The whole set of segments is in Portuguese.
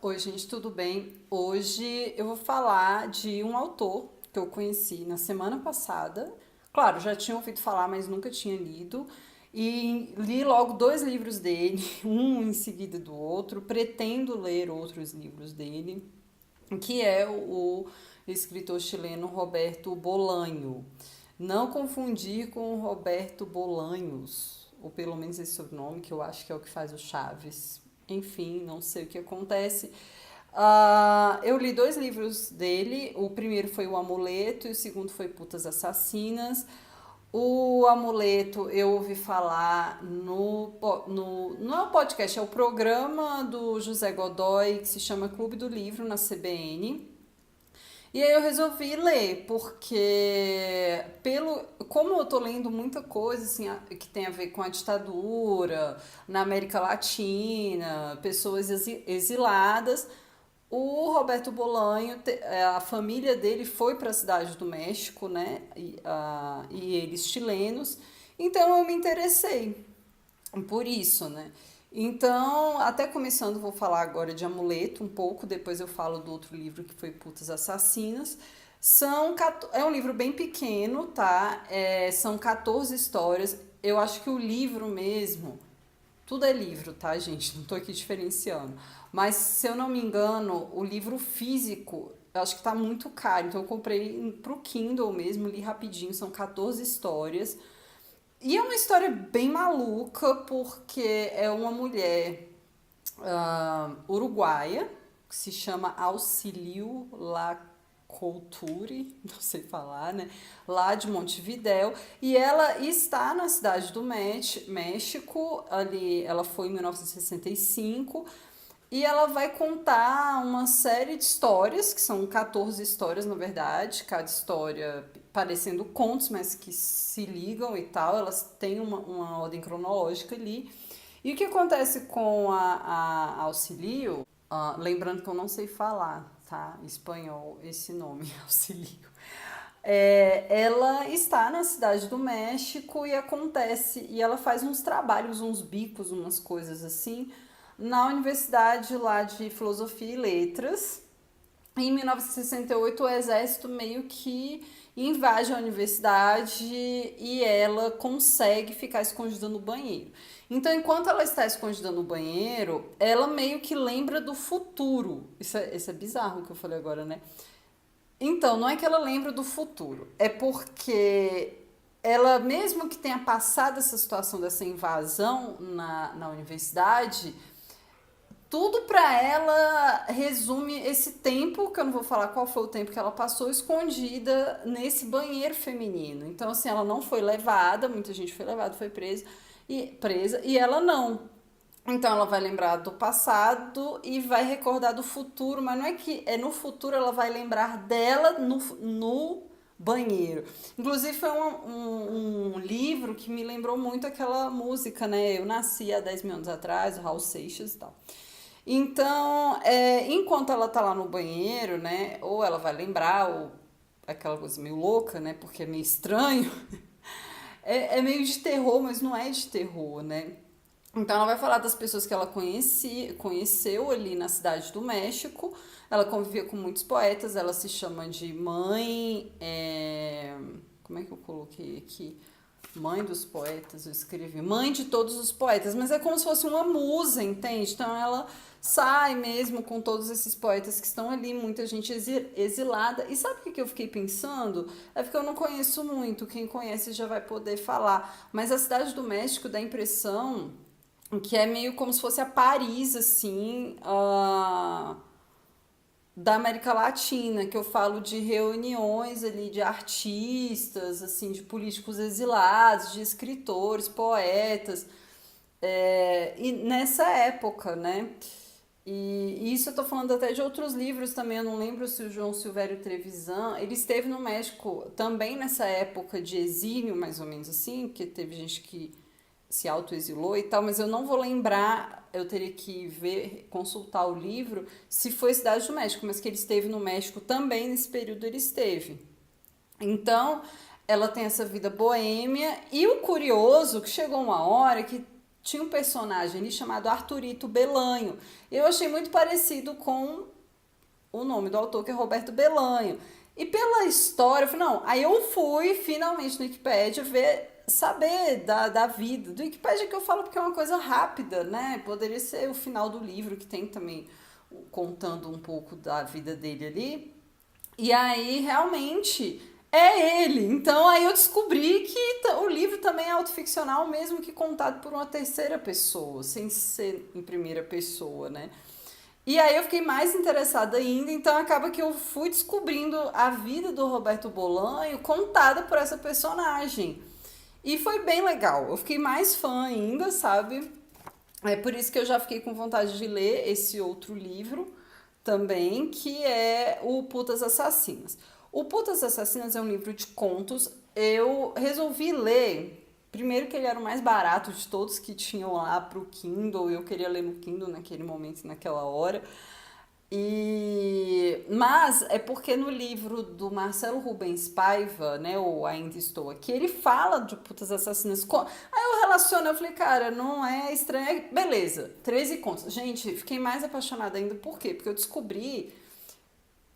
Oi, gente, tudo bem? Hoje eu vou falar de um autor que eu conheci na semana passada. Claro, já tinha ouvido falar, mas nunca tinha lido. E li logo dois livros dele, um em seguida do outro. Pretendo ler outros livros dele, que é o escritor chileno Roberto Bolanho. Não confundir com o Roberto Bolanhos, ou pelo menos esse sobrenome, que eu acho que é o que faz o Chaves. Enfim, não sei o que acontece. Eu li dois livros dele. O primeiro foi O Amuleto e o segundo foi Putas Assassinas. O Amuleto eu ouvi falar não é o podcast, é o programa do José Godoy que se chama Clube do Livro na CBN. E aí eu resolvi ler, porque como eu tô lendo muita coisa assim, que tem a ver com a ditadura na América Latina, pessoas exiladas, o Roberto Bolanho, a família dele foi para a cidade do México, né? E eles chilenos, então eu me interessei por isso, né? Então, até começando, vou falar agora de Amuleto um pouco, depois eu falo do outro livro que foi Putas Assassinas. É um livro bem pequeno, tá? São 14 histórias. Eu acho que o livro mesmo, tudo é livro, tá, gente? Não tô aqui diferenciando. Mas, se eu não me engano, o livro físico, eu acho que tá muito caro. Então, eu comprei pro Kindle mesmo, li rapidinho, são 14 histórias. E é uma história bem maluca, porque é uma mulher uruguaia, que se chama Auxílio La Couture, não sei falar, né? Lá de Montevidéu. E ela está na cidade do México, ali, ela foi em 1965. E ela vai contar uma série de histórias, que são 14 histórias, na verdade, cada história parecendo contos, mas que se ligam e tal, elas têm uma ordem cronológica ali. E o que acontece com a Auxilio, lembrando que eu não sei falar, tá? Em espanhol, esse nome, Auxilio. Ela está na cidade do México e ela faz uns trabalhos, uns bicos, umas coisas assim, na Universidade lá de Filosofia e Letras. Em 1968, o exército meio que invade a universidade e ela consegue ficar escondida no banheiro. Então, enquanto ela está escondida no banheiro, ela meio que lembra do futuro. Isso é bizarro o que eu falei agora, né? Então, não é que ela lembra do futuro, é porque ela, mesmo que tenha passado essa situação dessa invasão na universidade, tudo pra ela resume esse tempo, que eu não vou falar qual foi o tempo que ela passou escondida nesse banheiro feminino. Então, assim, ela não foi levada, muita gente foi levada, foi presa, e ela não. Então ela vai lembrar do passado e vai recordar do futuro, mas não é que é no futuro ela vai lembrar dela no banheiro. Inclusive foi um livro que me lembrou muito aquela música, né? Eu nasci há 10 mil anos atrás, o Raul Seixas e tal. Então, enquanto ela tá lá no banheiro, né? Ou ela vai lembrar, ou aquela coisa meio louca, né? Porque é meio estranho. É meio de terror, mas não é de terror, né? Então ela vai falar das pessoas que ela conheceu ali na cidade do México. Ela convivia com muitos poetas, ela se chama de mãe. Como é que eu coloquei aqui? Mãe dos poetas, eu escrevi. Mãe de todos os poetas, mas é como se fosse uma musa, entende? Então ela sai mesmo com todos esses poetas que estão ali, muita gente exilada. E sabe o que eu fiquei pensando? É porque eu não conheço muito, quem conhece já vai poder falar. Mas a cidade do México dá a impressão que é meio como se fosse a Paris, assim, da América Latina, que eu falo de reuniões ali de artistas, assim, de políticos exilados, de escritores, poetas, e nessa época, né? E isso eu tô falando até de outros livros também, eu não lembro se o João Silvério Trevisan, ele esteve no México também nessa época de exílio, mais ou menos assim, porque teve gente que se autoexilou e tal, mas eu não vou lembrar, eu teria que ver, consultar o livro, se foi Cidade do México, mas que ele esteve no México também, nesse período ele esteve. Então, ela tem essa vida boêmia, e o curioso, que chegou uma hora que tinha um personagem ali chamado Arthurito Belanho. Eu achei muito parecido com o nome do autor, que é Roberto Belanho. E pela história, eu falei, não, aí eu fui finalmente no Wikipedia ver, saber da vida. Do Wikipedia que eu falo porque é uma coisa rápida, né? Poderia ser o final do livro, que tem também contando um pouco da vida dele ali. E aí, realmente, é ele. Então, aí eu descobri que o livro também é autoficcional, mesmo que contado por uma terceira pessoa, sem ser em primeira pessoa, né? E aí eu fiquei mais interessada ainda, então acaba que eu fui descobrindo a vida do Roberto Bolanho contada por essa personagem. E foi bem legal. Eu fiquei mais fã ainda, sabe? É por isso que eu já fiquei com vontade de ler esse outro livro também, que é o Putas Assassinas. O Putas Assassinas é um livro de contos. Eu resolvi ler, primeiro que ele era o mais barato de todos que tinham lá pro Kindle, eu queria ler no Kindle naquele momento, naquela hora. Mas é porque no livro do Marcelo Rubens Paiva, né, o Ainda Estou Aqui, ele fala de putas assassinas. Aí eu relaciono, eu falei, cara, não é estranho. Beleza, 13 contos. Gente, fiquei mais apaixonada ainda, por quê? Porque eu descobri.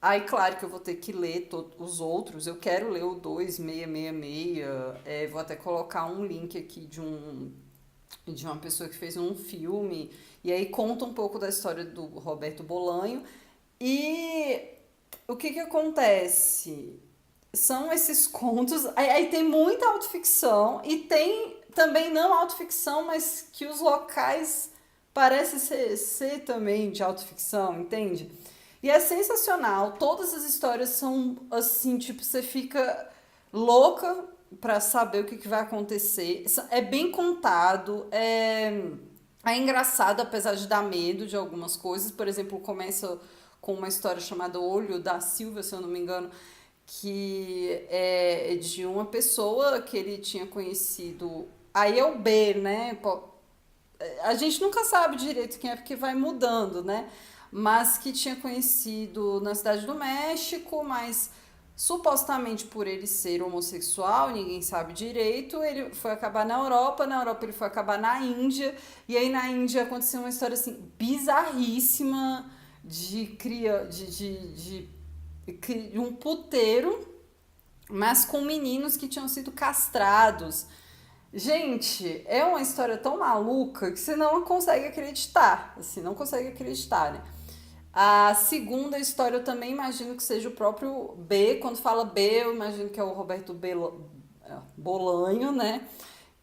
Aí, claro que eu vou ter que ler os outros. Eu quero ler o 2666. Vou até colocar um link aqui de uma pessoa que fez um filme, e aí conta um pouco da história do Roberto Bolanho. E o que que acontece? São esses contos, aí tem muita autoficção e tem também não autoficção, mas que os locais parecem ser também de autoficção, entende? E é sensacional, todas as histórias são assim, tipo, você fica louca pra saber o que que vai acontecer. É bem contado, é engraçado, apesar de dar medo de algumas coisas. Por exemplo, começa com uma história chamada Olho da Silva, se eu não me engano, que é de uma pessoa que ele tinha conhecido. Aí é o B, né? A gente nunca sabe direito quem é porque vai mudando, né? Mas que tinha conhecido na cidade do México, mas supostamente por ele ser homossexual, ninguém sabe direito, ele foi acabar na Europa ele foi acabar na Índia, e aí na Índia aconteceu uma história assim bizarríssima de cria de um puteiro, mas com meninos que tinham sido castrados. Gente, é uma história tão maluca que você não consegue acreditar, assim, não consegue acreditar, né? A segunda história eu também imagino que seja o próprio B. Quando fala B, eu imagino que é o Roberto Bolanho, né?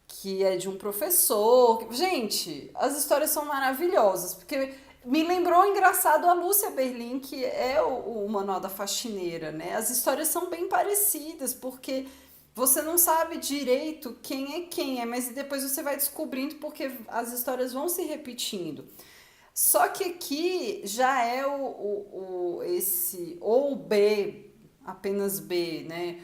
Que é de um professor. Gente, as histórias são maravilhosas, porque me lembrou engraçado a Lúcia Berlim, que é o Manual da Faxineira, né? As histórias são bem parecidas, porque você não sabe direito quem é, mas depois você vai descobrindo porque as histórias vão se repetindo. Só que aqui já é esse ou B, apenas B, né?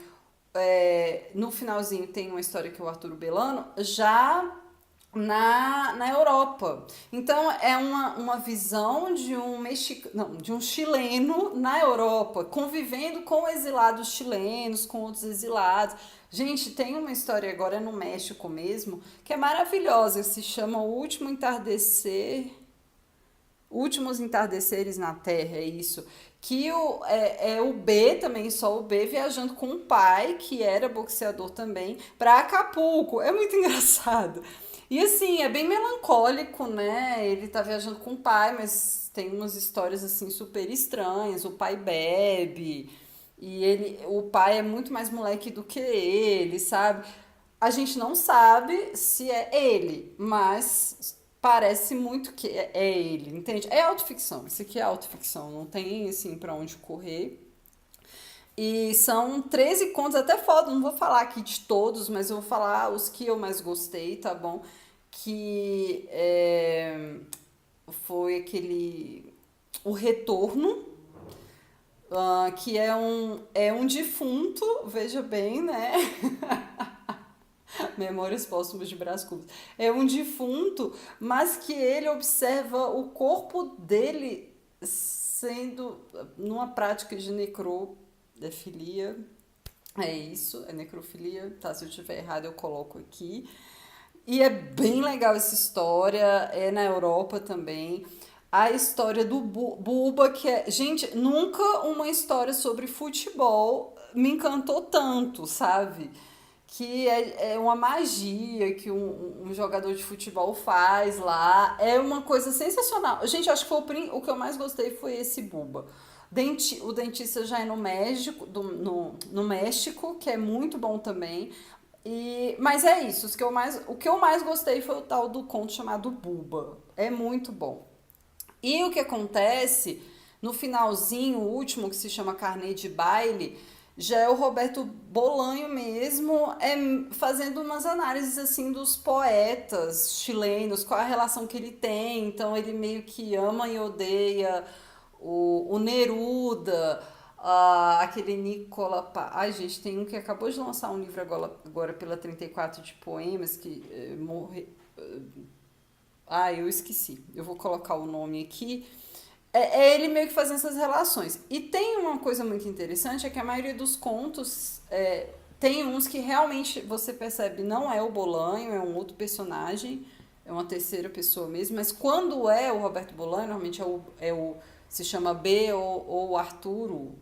No finalzinho tem uma história que é o Arturo Belano, já na Europa. Então é uma visão de um mexicano, não, de um chileno na Europa, convivendo com exilados chilenos, com outros exilados. Gente, tem uma história agora no México mesmo, que é maravilhosa, se chama O Último Entardecer, Últimos Entardeceres na Terra, é isso. Que é o B também, só o B, viajando com o pai, que era boxeador também, pra Acapulco. É muito engraçado. E assim, é bem melancólico, né? Ele tá viajando com o pai, mas tem umas histórias assim super estranhas. O pai bebe, e o pai é muito mais moleque do que ele, sabe? A gente não sabe se é ele, mas parece muito que é ele, entende? É autoficção, isso aqui é autoficção, não tem assim pra onde correr. E são 13 contos, até foda, não vou falar aqui de todos, mas eu vou falar os que eu mais gostei, tá bom? Que foi aquele. O Retorno, que é um defunto, veja bem, né? Memórias Póstumas de Brás Cubas. É um defunto, mas que ele observa o corpo dele sendo numa prática de necrofilia. É isso, é necrofilia, tá? Se eu estiver errado, eu coloco aqui. E é bem legal essa história, é na Europa também. A história do Buba, que é. Gente, nunca uma história sobre futebol me encantou tanto, sabe? Que é uma magia que um jogador de futebol faz lá. É uma coisa sensacional. Gente, acho que foi o que eu mais gostei foi esse Buba. O dentista já é no México, no México, que é muito bom também. Mas é isso, o que eu mais gostei foi o tal do conto chamado Buba. É muito bom. E o que acontece no finalzinho, o último, que se chama Carnê de Baile, já é o Roberto Bolanho mesmo, fazendo umas análises assim dos poetas chilenos, qual a relação que ele tem. Então ele meio que ama e odeia o Neruda, aquele Nicola Ai, gente, tem um que acabou de lançar um livro agora pela 34 de poemas, que morre. Eu esqueci. Eu vou colocar o nome aqui. É ele meio que fazendo essas relações. E tem uma coisa muito interessante, é que a maioria dos contos tem uns que realmente você percebe não é o Bolanho, é um outro personagem, é uma terceira pessoa mesmo, mas quando é o Roberto Bolanho, normalmente se chama B ou Arturo,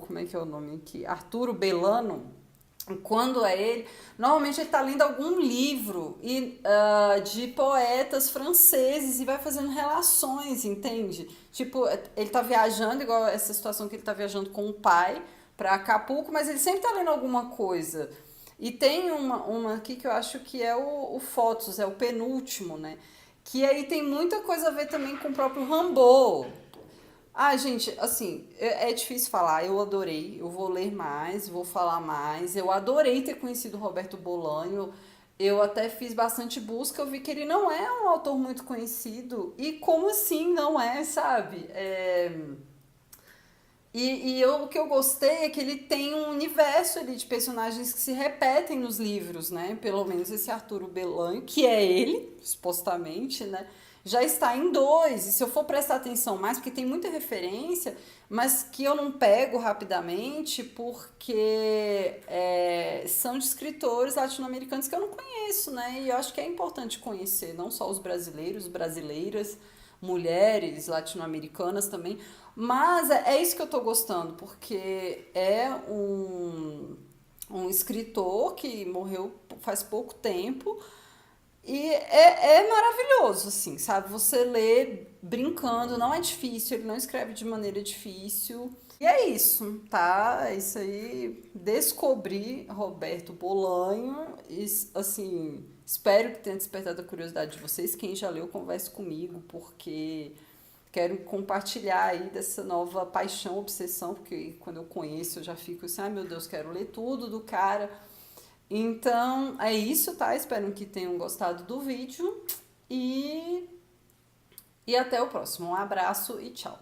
como é que é o nome aqui? Arturo Belano. Quando é ele, normalmente ele está lendo algum livro de poetas franceses e vai fazendo relações, entende? Tipo, ele está viajando, igual essa situação que ele está viajando com o pai para Acapulco, mas ele sempre está lendo alguma coisa. E tem uma aqui que eu acho que é o Fotos, é o penúltimo, né? Que aí tem muita coisa a ver também com o próprio Rambo. Gente, assim, é difícil falar. Eu adorei. Eu vou ler mais, vou falar mais. Eu adorei ter conhecido o Roberto Bolanho. Eu até fiz bastante busca. Eu vi que ele não é um autor muito conhecido. E como assim não é, sabe? O que eu gostei é que ele tem um universo ali de personagens que se repetem nos livros, né? Pelo menos esse Arturo Bellanho, que é ele, supostamente, né? Já está em dois. E se eu for prestar atenção mais, porque tem muita referência, mas que eu não pego rapidamente, porque são de escritores latino-americanos que eu não conheço, né? E eu acho que é importante conhecer, não só os brasileiros, brasileiras, mulheres latino-americanas também. Mas é isso que eu tô gostando, porque é um escritor que morreu faz pouco tempo e é maravilhoso, assim, sabe? Você lê brincando, não é difícil, ele não escreve de maneira difícil. E é isso, tá? É isso aí. Descobri Roberto Bolanho e, assim, espero que tenha despertado a curiosidade de vocês. Quem já leu, converse comigo, porque quero compartilhar aí dessa nova paixão, obsessão, porque quando eu conheço eu já fico assim, ai meu Deus, quero ler tudo do cara. Então é isso, tá? Espero que tenham gostado do vídeo e até o próximo. Um abraço e tchau.